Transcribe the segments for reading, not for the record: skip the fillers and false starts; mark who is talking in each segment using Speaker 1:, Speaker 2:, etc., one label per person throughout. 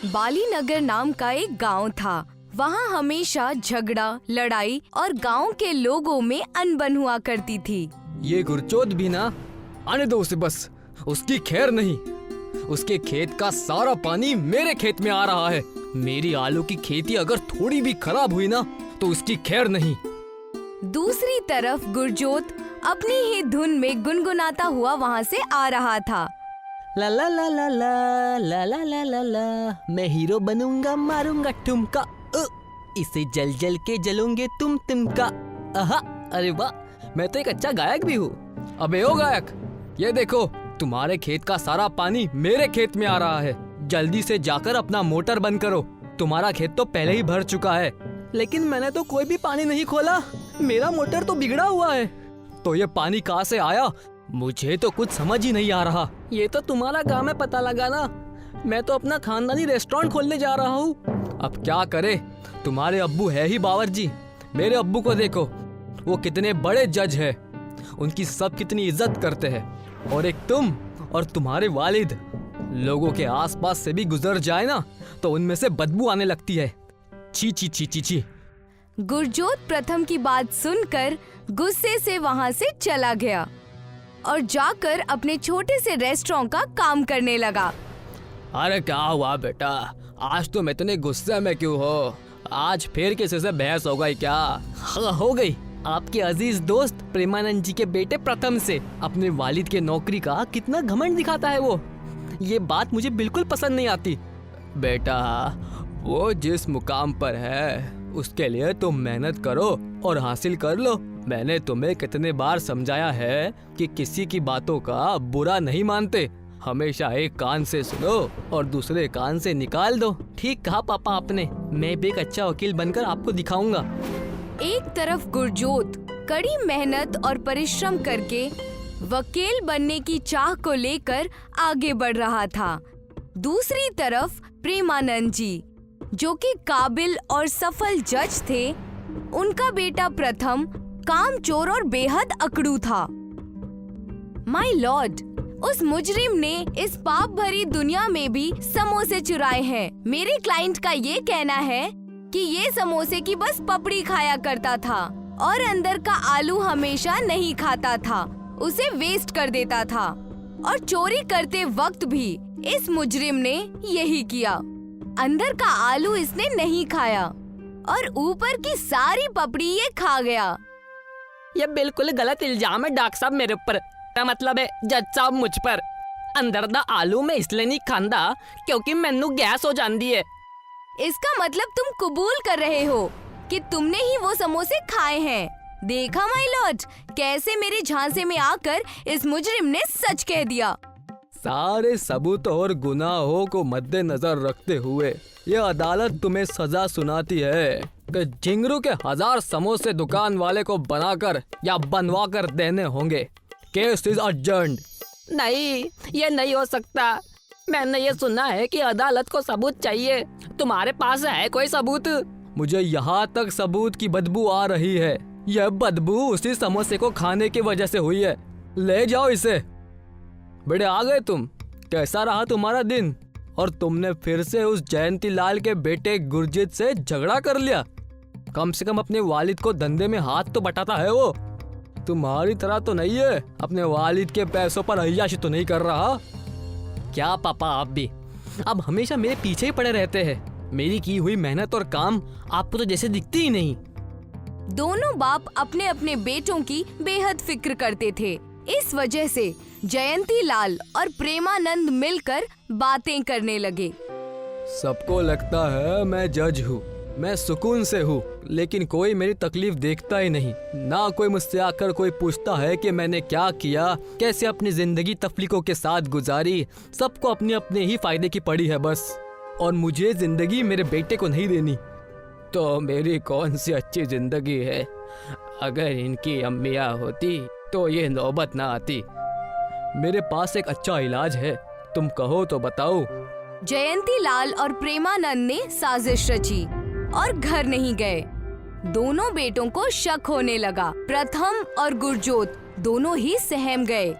Speaker 1: बालीनगर नाम का एक गांव था। वहाँ हमेशा झगड़ा, लड़ाई और गांव के लोगों में अनबन हुआ करती थी।
Speaker 2: ये गुरचोद भी ना, आने दो उसे बस, उसकी खैर नहीं। उसके खेत का सारा पानी मेरे खेत में आ रहा है। मेरी आलू की खेती अगर थोड़ी भी खराब हुई ना तो उसकी खैर नहीं।
Speaker 1: दूसरी तरफ गुरजोत अपनी ही धुन में गुनगुनाता हुआ वहाँ से आ रहा था।
Speaker 2: ला ला ला ला ला ला ला ला ला ला, मैं हीरो बनूंगा, मारूंगा ठुमका, इसे जल जल के जलोगे तुमका। आहा, अरे वाह, मैं तो एक अच्छा गायक भी हूँ। अबे ओ गायक, ये देखो तुम्हारे खेत का सारा पानी मेरे खेत में आ रहा है। जल्दी से जाकर अपना मोटर बंद करो, तुम्हारा खेत तो पहले ही भर चुका है। लेकिन मैंने तो कोई भी पानी नहीं खोला, मेरा मोटर तो बिगड़ा हुआ है। तो ये पानी कहाँ से आया, मुझे तो कुछ समझ ही नहीं आ रहा। ये तो तुम्हारा काम है पता लगाना, मैं तो अपना खानदानी रेस्टोरेंट खोलने जा रहा हूँ। अब क्या करे, तुम्हारे अब्बू है ही बावर्ची। मेरे अब्बू को देखो, वो कितने बड़े जज है, उनकी सब कितनी इज्जत करते हैं। और एक तुम और तुम्हारे वालिद, लोगों के आसपास से भी गुजर जाए ना तो उनमें से बदबू आने लगती है। छी छी छी छी छी।
Speaker 1: गुरजोत प्रथम की बात सुनकर गुस्से से वहाँ से चला गया और जाकर अपने छोटे से रेस्टोरेंट का काम करने लगा।
Speaker 2: अरे क्या हुआ बेटा, आज तुम इतने गुस्से में क्यों हो? आज फिर किसी से बहस हो गई क्या? हाँ हो गई। आपके अजीज दोस्त प्रेमानंद जी के बेटे प्रथम से अपने वालिद के नौकरी का कितना घमंड दिखाता है वो। ये बात मुझे बिल्कुल पसंद नहीं आती। बेटा, वो जिस मुकाम पर है उसके लिए तुम मेहनत करो और हासिल कर लो। मैंने तुम्हें कितने बार समझाया है कि किसी की बातों का बुरा नहीं मानते, हमेशा एक कान से सुनो और दूसरे कान से निकाल दो। ठीक कहा पापा आपने, मैं भी एक अच्छा वकील बनकर आपको दिखाऊंगा।
Speaker 1: एक तरफ गुरजोत कड़ी मेहनत और परिश्रम करके वकील बनने की चाह को लेकर आगे बढ़ रहा था। दूसरी तरफ प्रेमानंद जी, जो कि काबिल और सफल जज थे, उनका बेटा प्रथम कामचोर और बेहद अकड़ू था। माय लॉर्ड, उस मुजरिम ने इस पाप भरी दुनिया में भी समोसे चुराए हैं। मेरे क्लाइंट का ये कहना है कि ये समोसे की बस पपड़ी खाया करता था और अंदर का आलू हमेशा नहीं खाता था, उसे वेस्ट कर देता था। और चोरी करते वक्त भी इस मुजरिम ने यही किया। अंदर का आलू इसने नहीं खाया और ऊपर की सारी पपड़ी ये खा गया।
Speaker 3: ये बिल्कुल गलत इल्जाम है डॉक्टर साहब मेरे ऊपर। क्या मतलब है जज साहब मुझ पर? अंदर दा आलू मैं इसलिए नहीं खांदा क्योंकि मैनू गैस हो जाती है।
Speaker 1: इसका मतलब तुम कबूल कर रहे हो कि तुमने ही वो समोसे खाए हैं। देखा माय लॉर्ड, कैसे मेरे झांसे में आकर इस मुजरिम ने सच कह दिया।
Speaker 2: सारे सबूत और गुनाहों को मद्देनजर रखते हुए ये अदालत तुम्हें सजा सुनाती है कि झिंगरू के 1000 समोसे दुकान वाले को बनाकर या बनवा कर देने होंगे। Case is adjourned.
Speaker 3: नहीं, ये नहीं हो सकता। मैंने ये सुना है कि अदालत को सबूत चाहिए। तुम्हारे पास है कोई सबूत?
Speaker 2: मुझे यहाँ तक सबूत की बदबू आ रही है। यह बदबू उसी समोसे को खाने की वजह से हुई है। ले जाओ इसे। बेटे आ गए तुम, कैसा रहा तुम्हारा दिन? और तुमने फिर से उस जयंती लाल के बेटे गुरजीत से झगड़ा कर लिया। कम से कम अपने वालिद को धंधे में हाथ तो बटाता है वो। तुम्हारी तरह तो नहीं है, अपने वालिद के पैसों पर अय्याशी तो नहीं कर रहा।
Speaker 3: क्या पापा आप भी अब हमेशा मेरे पीछे ही पड़े रहते हैं। मेरी की हुई मेहनत और काम आपको तो जैसे दिखती ही नहीं।
Speaker 1: दोनों बाप अपने अपने बेटों की बेहद फिक्र करते थे। इस वजह से जयंती लाल और प्रेमानंद मिलकर बातें करने लगे।
Speaker 2: सबको लगता है मैं जज हूँ, मैं सुकून से हूँ, लेकिन कोई मेरी तकलीफ देखता ही नहीं। ना कोई मुझसे आकर कोई पूछता है कि मैंने क्या किया, कैसे अपनी जिंदगी तफलीकों के साथ गुजारी। सबको अपने अपने ही फायदे की पड़ी है बस। और मुझे जिंदगी मेरे बेटे को नहीं देनी। तो मेरी कौन सी अच्छी जिंदगी है? अगर इनकी अम्मियाँ होती तो ये नौबत ना आती। मेरे पास एक अच्छा इलाज है, तुम कहो तो बताओ।
Speaker 1: जयंती लाल और प्रेमानंद ने साजिश रची और घर नहीं गए। दोनों बेटों को शक होने लगा। प्रथम और गुरजोत दोनों ही सहम गए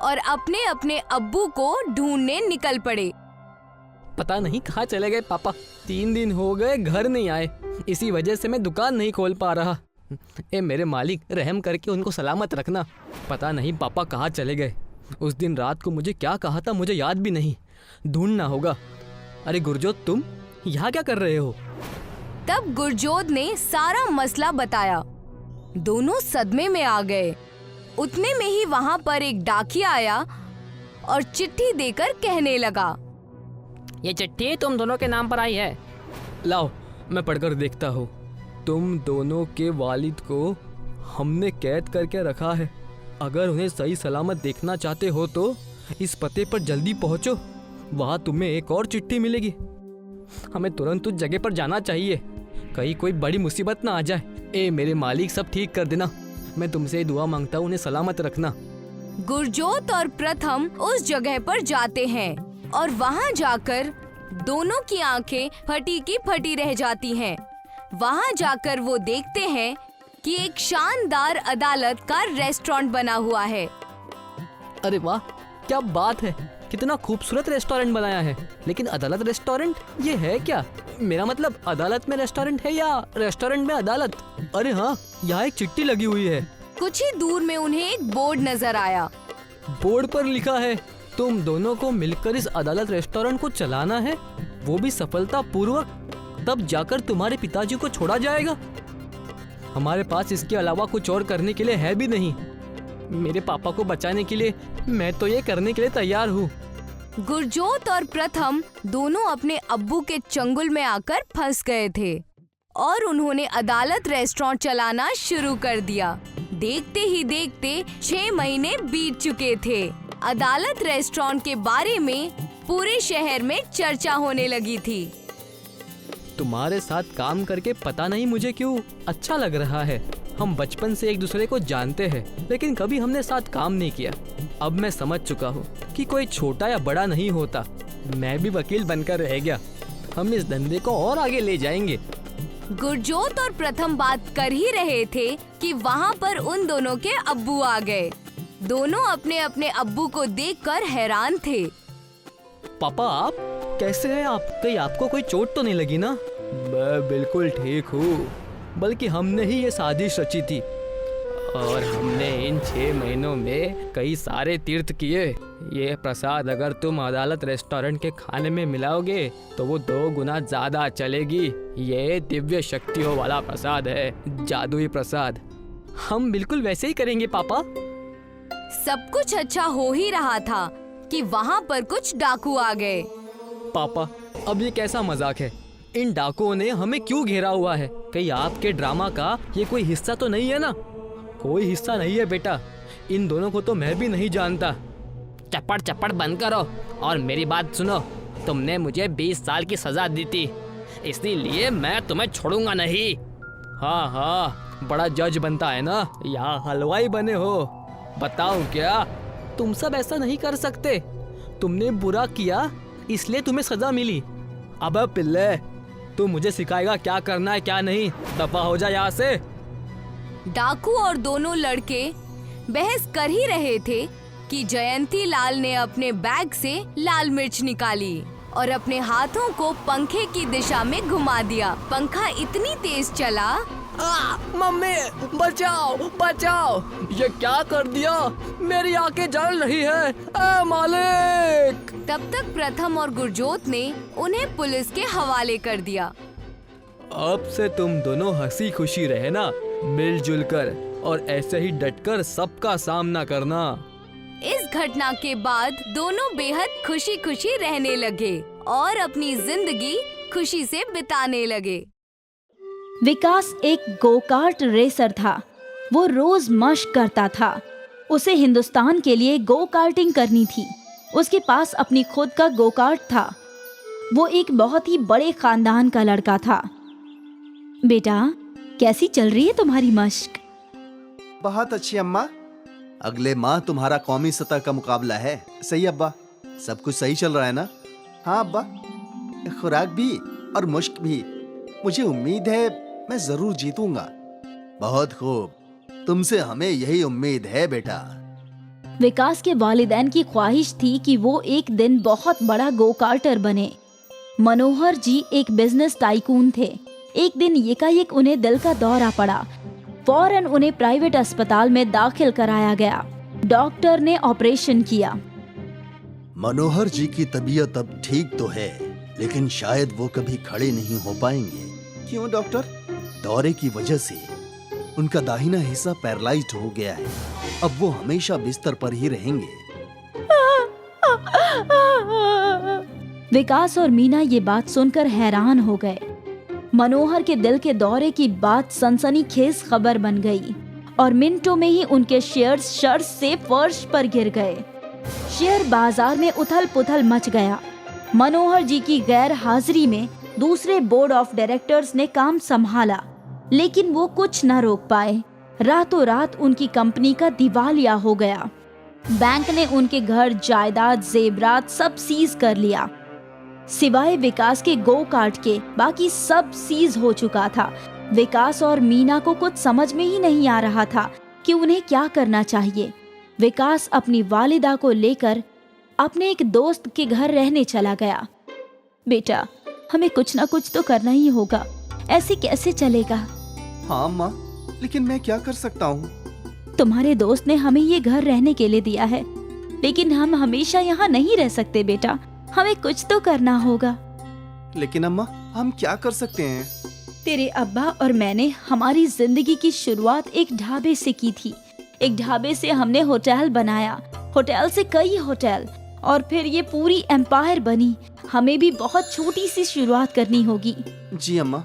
Speaker 1: और अपने अपने अब्बू को ढूंढने निकल पड़े।
Speaker 2: पता नहीं कहाँ चले गए पापा। 3 दिन हो गए घर नहीं आए, इसी वजह से मैं दुकान नहीं खोल पा रहा। ए मेरे मालिक, रहम करके उनको सलामत रखना। पता नहीं पापा कहाँ चले गए। उस दिन रात को मुझे क्या कहा था मुझे याद भी नहीं, ढूंढना होगा। अरे गुरजोत, तुम यहाँ क्या कर रहे हो?
Speaker 1: तब गुरजोत ने सारा मसला बताया। दोनों सदमे में आ गए। उतने में ही वहां पर एक डाकिया आया और चिट्ठी देकर कहने लगा,
Speaker 3: ये चिट्ठी तुम दोनों के नाम पर आई है।
Speaker 2: लाओ मैं पढ़कर देखता हूँ। तुम दोनों के वालिद को हमने कैद करके रखा है। अगर उन्हें सही सलामत देखना चाहते हो तो इस पते पर जल्दी पहुँचो, वहाँ तुम्हें एक और चिट्ठी मिलेगी। हमें तुरंत उस जगह पर जाना चाहिए, कहीं कोई बड़ी मुसीबत ना आ जाए। ए मेरे मालिक, सब ठीक कर देना। मैं तुमसे दुआ मांगता हूँ, उन्हें सलामत रखना।
Speaker 1: गुरजोत और प्रथम उस जगह पर जाते हैं और वहां जाकर दोनों की आंखें फटी की फटी रह जाती हैं। वहां जाकर वो देखते हैं कि एक शानदार अदालत का रेस्टोरेंट बना हुआ है।
Speaker 2: अरे वाह, क्या बात है, कितना खूबसूरत रेस्टोरेंट बनाया है। लेकिन अदालत रेस्टोरेंट ये है क्या? मेरा मतलब अदालत में रेस्टोरेंट है या रेस्टोरेंट में अदालत? अरे हाँ, यहाँ एक चिट्ठी लगी हुई है।
Speaker 1: कुछ ही दूर में उन्हें एक बोर्ड नजर आया।
Speaker 2: बोर्ड पर लिखा है, तुम दोनों को मिलकर इस अदालत रेस्टोरेंट को चलाना है, वो भी सफलता पूर्वक, तब जाकर तुम्हारे पिताजी को छोड़ा जाएगा। हमारे पास इसके अलावा कुछ और करने के लिए है भी नहीं। मेरे पापा को बचाने के लिए मैं तो ये करने के लिए तैयार हूँ।
Speaker 1: गुरजोत और प्रथम दोनों अपने अब्बू के चंगुल में आकर फंस गए थे और उन्होंने अदालत रेस्टोरेंट चलाना शुरू कर दिया। देखते ही देखते 6 महीने बीत चुके थे। अदालत रेस्टोरेंट के बारे में पूरे शहर में चर्चा होने लगी थी।
Speaker 2: तुम्हारे साथ काम करके पता नहीं मुझे क्यों अच्छा लग रहा है। हम बचपन से एक दूसरे को जानते हैं, लेकिन कभी हमने साथ काम नहीं किया। अब मैं समझ चुका हूँ कि कोई छोटा या बड़ा नहीं होता। मैं भी वकील बनकर रह गया। हम इस धंधे को और आगे ले जाएंगे।
Speaker 1: गुरजोत और प्रथम बात कर ही रहे थे कि वहाँ पर उन दोनों के अब्बू आ गए। दोनों अपने अपने अब्बू को देखकर हैरान थे।
Speaker 2: पापा, आप कैसे हैं? आप कहीं आपको कोई चोट तो नहीं लगी ना? मैं बिल्कुल ठीक हूँ, बल्कि हमने ही ये साजिश रची थी और हमने इन 6 महीनों में कई सारे तीर्थ किए। ये प्रसाद अगर तुम अदालत रेस्टोरेंट के खाने में मिलाओगे तो वो 2 गुना ज्यादा चलेगी। ये दिव्य शक्तियों वाला प्रसाद है, जादुई प्रसाद। हम बिल्कुल वैसे ही करेंगे पापा।
Speaker 1: सब कुछ अच्छा हो ही रहा था कि वहाँ पर कुछ डाकू आ गए।
Speaker 2: पापा, अब ये कैसा मजाक है? इन डाकुओं ने हमें क्यों घेरा हुआ है? कहीं आपके ड्रामा का ये कोई हिस्सा तो नहीं है ना? कोई हिस्सा नहीं है बेटा। इन दोनों को तो मैं भी नहीं जानता।
Speaker 3: चप्पड़ चप्पड़ बंद करो और मेरी बात सुनो। तुमने मुझे 20 साल की सजा दी थी, इसीलिए मैं तुम्हें छोड़ूंगा नहीं।
Speaker 2: हाँ हाँ, बड़ा जज बनता है ना, या हलवाई बने हो? बताऊं क्या? तुम सब ऐसा नहीं कर सकते। तुमने बुरा किया इसलिए तुम्हें सजा मिली। अबे पिल्ले, तू मुझे सिखाएगा क्या करना है क्या नहीं? दफा हो जा यहाँ से।
Speaker 1: डाकू और दोनों लड़के बहस कर ही रहे थे कि जयंती लाल ने अपने बैग से लाल मिर्च निकाली और अपने हाथों को पंखे की दिशा में घुमा दिया। पंखा इतनी तेज चला,
Speaker 2: मम्मी बचाओ बचाओ! ये क्या कर दिया? मेरी आंखें जल रही है। ए मालिक!
Speaker 1: तब तक प्रथम और गुरजोत ने उन्हें पुलिस के हवाले कर दिया।
Speaker 2: अब से तुम दोनों हंसी खुशी रहना, मिलजुल कर, और ऐसे ही डटकर सबका सामना करना।
Speaker 1: इस घटना के बाद दोनों बेहद खुशी खुशी रहने लगे और अपनी जिंदगी खुशी से बिताने लगे।
Speaker 4: विकास एक गोकार्ट रेसर था। वो रोज मशक करता था। उसे हिंदुस्तान के लिए गो कार्टिंग करनी थी। उसके पास अपनी खुद का गोकार्ट था। वो एक बहुत ही बड़े खानदान का लड़का था। बेटा, कैसी चल रही है तुम्हारी मशक?
Speaker 5: बहुत अच्छी अम्मा। अगले माह तुम्हारा कौमी सतह का मुकाबला है। सही अब्बा, सब कुछ सही चल रहा है ना? हाँ अब्बा, खुराक भी और मुश्क भी। मुझे उम्मीद है मैं जरूर जीतूंगा। बहुत खूब, तुमसे हमें यही उम्मीद है बेटा।
Speaker 4: विकास के वालिदैन की ख्वाहिश थी कि वो एक दिन बहुत बड़ा गो कार्टर बने। मनोहर जी एक बिजनेस टाइकून थे। एक दिन एकाएक उन्हें दिल का दौरा पड़ा। फौरन उन्हें प्राइवेट अस्पताल में दाखिल कराया गया। डॉक्टर ने ऑपरेशन किया।
Speaker 5: मनोहर जी की तबीयत अब ठीक तो है, लेकिन शायद वो कभी खड़े नहीं हो पाएंगे। क्यों डॉक्टर? दौरे की वजह से उनका दाहिना हिस्सा पैरालाइज्ड हो गया है। अब वो हमेशा बिस्तर पर ही रहेंगे।
Speaker 4: विकास और मीना ये बात सुनकर हैरान हो गए। मनोहर के दिल के दौरे की बात सनसनीखेज खबर बन गई और मिनटों में ही उनके शेयर्स शर्त से फर्श पर गिर गए। शेयर बाजार में उथल पुथल मच गया। मनोहर जी की गैर हाजिरी में दूसरे बोर्ड ऑफ डायरेक्टर्स ने काम संभाला, लेकिन वो कुछ न रोक पाए। रातों रात उनकी कंपनी का दिवालिया हो गया। बैंक ने उनके घर, जायदाद, जेवरात सब सीज कर लिया। सिवाय विकास के गो कार्ट के बाकी सब सीज हो चुका था। विकास और मीना को कुछ समझ में ही नहीं आ रहा था कि उन्हें क्या करना चाहिए। विकास अपनी वालिदा को लेकर अपने एक दोस्त के घर रहने चला गया। बेटा, हमें कुछ ना कुछ तो करना ही होगा, ऐसे कैसे चलेगा?
Speaker 5: हाँ माँ, लेकिन मैं क्या कर सकता हूँ?
Speaker 4: तुम्हारे दोस्त ने हमें ये घर रहने के लिए दिया है, लेकिन हम हमेशा यहाँ नहीं रह सकते बेटा, हमें कुछ तो करना होगा।
Speaker 5: लेकिन अम्मा, हम क्या कर सकते हैं?
Speaker 4: तेरे अब्बा और मैंने हमारी जिंदगी की शुरुआत एक ढाबे से की थी। एक ढाबे से हमने होटल बनाया, होटल से कई होटल, और फिर ये पूरी एम्पायर बनी। हमें भी बहुत छोटी सी शुरुआत करनी होगी।
Speaker 5: जी अम्मा।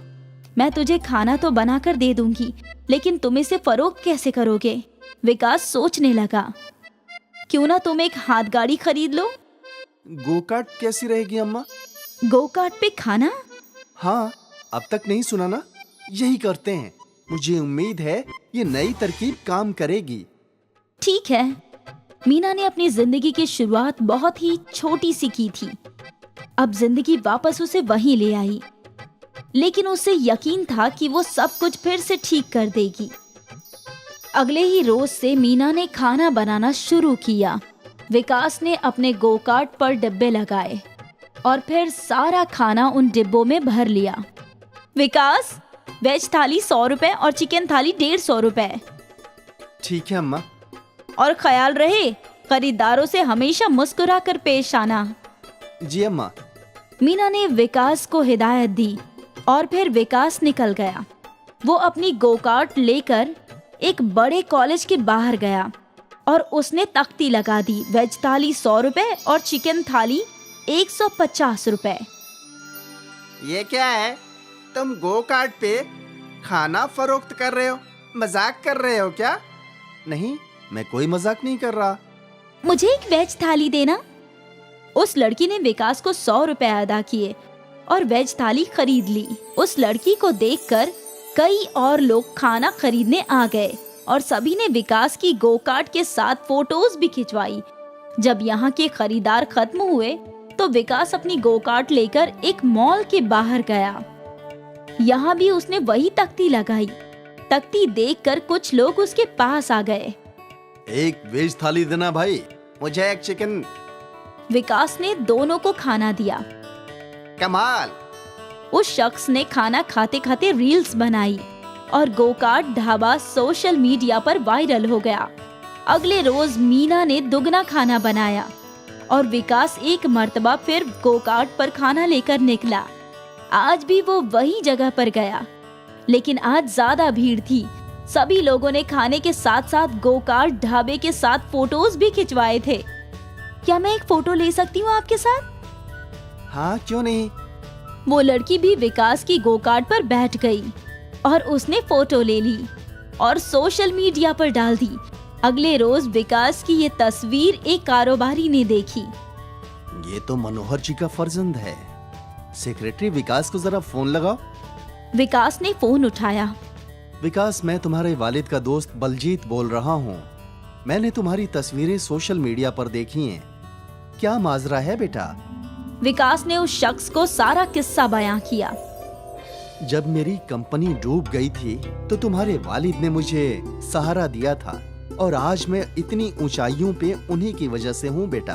Speaker 4: मैं तुझे खाना तो बनाकर दे दूंगी, लेकिन तुम इसे फरोख्त कैसे करोगे? विकास सोचने लगा। क्यों ना तुम एक हाथ गाड़ी खरीद लो।
Speaker 5: गोकार्ट कैसी रहेगी अम्मा?
Speaker 4: गोकार्ट पे खाना?
Speaker 5: हाँ, अब तक नहीं सुना ना? यही करते हैं। मुझे उम्मीद है ये नई तरकीब काम करेगी।
Speaker 4: ठीक है। मीना ने अपनी जिंदगी की शुरुआत बहुत ही छोटी सी की थी। अब जिंदगी वापस उसे वहीं ले आई, लेकिन उसे यकीन था कि वो सब कुछ फिर से ठीक कर देगी। अगले ही रोज से मीना ने खाना बनाना शुरू किया। विकास ने अपने गोकार्ट पर डिब्बे लगाए और फिर सारा खाना उन डिब्बों में भर लिया। विकास, वेज थाली 100 रुपए और चिकन थाली 150 रुपए।
Speaker 5: ठीक है अम्मा।
Speaker 4: और ख्याल रहे, खरीदारों से हमेशा मुस्कुरा कर पेश आना।
Speaker 5: जी अम्मा।
Speaker 4: मीना ने विकास को हिदायत दी और फिर विकास निकल गया। वो अपनी गोकार्ट लेकर एक बड़े कॉलेज के बाहर गया और उसने तख्ती लगा दी, वेज थाली 100 रुपए और चिकन थाली 150 रुपए।
Speaker 5: ये क्या है? तुम गोकार्ट पे खाना फरोख्त कर रहे हो? मजाक कर रहे हो क्या? नहीं, मैं कोई मजाक नहीं कर रहा।
Speaker 4: मुझे एक वेज थाली देना। उस लड़की ने विकास को 100 रुपए अदा किए और वेज थाली खरीद ली। उस लड़की को देखकर कई और लोग खाना खरीदने आ गए और सभी ने विकास की गोकार्ट के साथ फोटोज भी खिंचवाई। जब यहाँ के खरीदार खत्म हुए तो विकास अपनी गोकार्ट लेकर एक मॉल के बाहर गया। यहाँ भी उसने वही तख्ती लगाई। तख्ती देखकर कुछ लोग उसके पास आ गए।
Speaker 5: एक वेज थाली देना भाई, मुझे एक चिकन।
Speaker 4: विकास ने दोनों को खाना दिया।
Speaker 5: कमाल।
Speaker 4: उस शख्स ने खाना खाते खाते रील्स बनाई और गोकार्ट ढाबा सोशल मीडिया पर वायरल हो गया। अगले रोज मीना ने दुगना खाना बनाया और विकास एक मर्तबा फिर गोकार्ट पर खाना लेकर निकला। आज भी वो वही जगह पर गया, लेकिन आज ज्यादा भीड़ थी। सभी लोगों ने खाने के साथ साथ गोकार्ट ढाबे के साथ फोटोज भी खिंचवाए थे। क्या मैं एक फोटो ले सकती हूँ आपके साथ?
Speaker 5: हाँ, क्यों नहीं।
Speaker 4: वो लड़की भी विकास की गोकार्ट पर बैठ गई और उसने फोटो ले ली और सोशल मीडिया पर डाल दी। अगले रोज विकास की ये तस्वीर एक कारोबारी ने देखी।
Speaker 5: ये तो मनोहर जी का फर्जंद है। सेक्रेटरी विकास को जरा फोन लगाओ।
Speaker 4: विकास ने फोन उठाया।
Speaker 5: विकास, मैं तुम्हारे वालिद का दोस्त बलजीत बोल रहा हूँ। मैंने तुम्हारी तस्वीरें सोशल मीडिया पर देखी हैं। क्या माजरा है बेटा?
Speaker 4: विकास ने उस शख्स को सारा किस्सा बयां किया।
Speaker 5: जब मेरी कंपनी डूब गई थी तो तुम्हारे वालिद ने मुझे सहारा दिया था और आज मैं इतनी ऊंचाइयों पे उन्हीं की वजह से हूँ बेटा।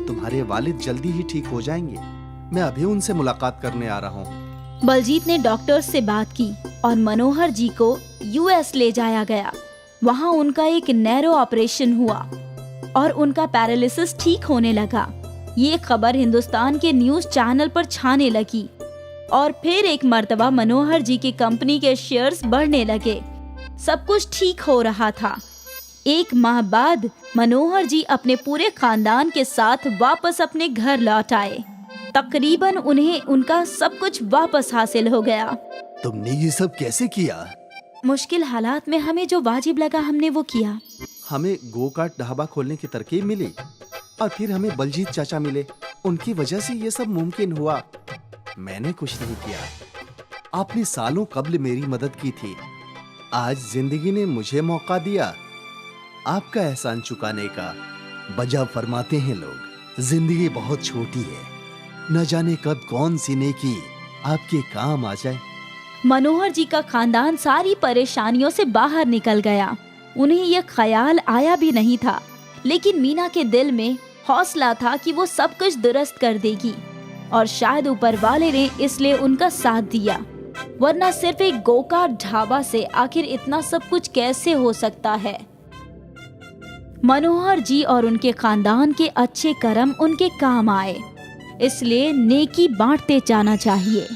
Speaker 5: तुम्हारे वालिद जल्दी ही ठीक हो जाएंगे। मैं अभी उनसे मुलाकात करने आ रहा हूँ।
Speaker 4: बलजीत ने डॉक्टर से बात की और मनोहर जी को यूएस ले जाया गया। वहाँ उनका एक नैरो ऑपरेशन हुआ और उनका पैरालिसिस ठीक होने लगा। ये खबर हिंदुस्तान के न्यूज चैनल पर छाने लगी और फिर एक मर्तबा मनोहर जी की कंपनी के शेयर्स बढ़ने लगे। सब कुछ ठीक हो रहा था। 1 माह बाद मनोहर जी अपने पूरे खानदान के साथ वापस अपने घर लौट आए। तकरीबन उन्हें उनका सब कुछ वापस हासिल हो गया।
Speaker 5: तुमने ये सब कैसे किया?
Speaker 4: मुश्किल हालात में हमें जो वाजिब लगा हमने वो किया।
Speaker 5: हमें गो कार्ट ढाबा खोलने की तरकीब मिली और फिर हमें बलजीत चाचा मिले। उनकी वजह से ये सब मुमकिन हुआ। मैंने कुछ नहीं किया। आपने सालों कब्ल मेरी मदद की थी। आज जिंदगी ने मुझे मौका दिया आपका एहसान चुकाने का। बजा फरमाते हैं लोग, जिंदगी बहुत छोटी है, न जाने कब कौन सी नेकी आपके काम आ जाए।
Speaker 4: मनोहर जी का खानदान सारी परेशानियों से बाहर निकल गया। उन्हें यह ख्याल आया भी नहीं था, लेकिन मीना के दिल में हौसला था कि वो सब कुछ दुरुस्त कर देगी और शायद ऊपर वाले ने इसलिए उनका साथ दिया, वरना सिर्फ एक गोकार्ट ढाबा से आखिर इतना सब कुछ कैसे हो सकता है। मनोहर जी और उनके खानदान के अच्छे कर्म उनके काम आए, इसलिए नेकी बांटते जाना चाहिए।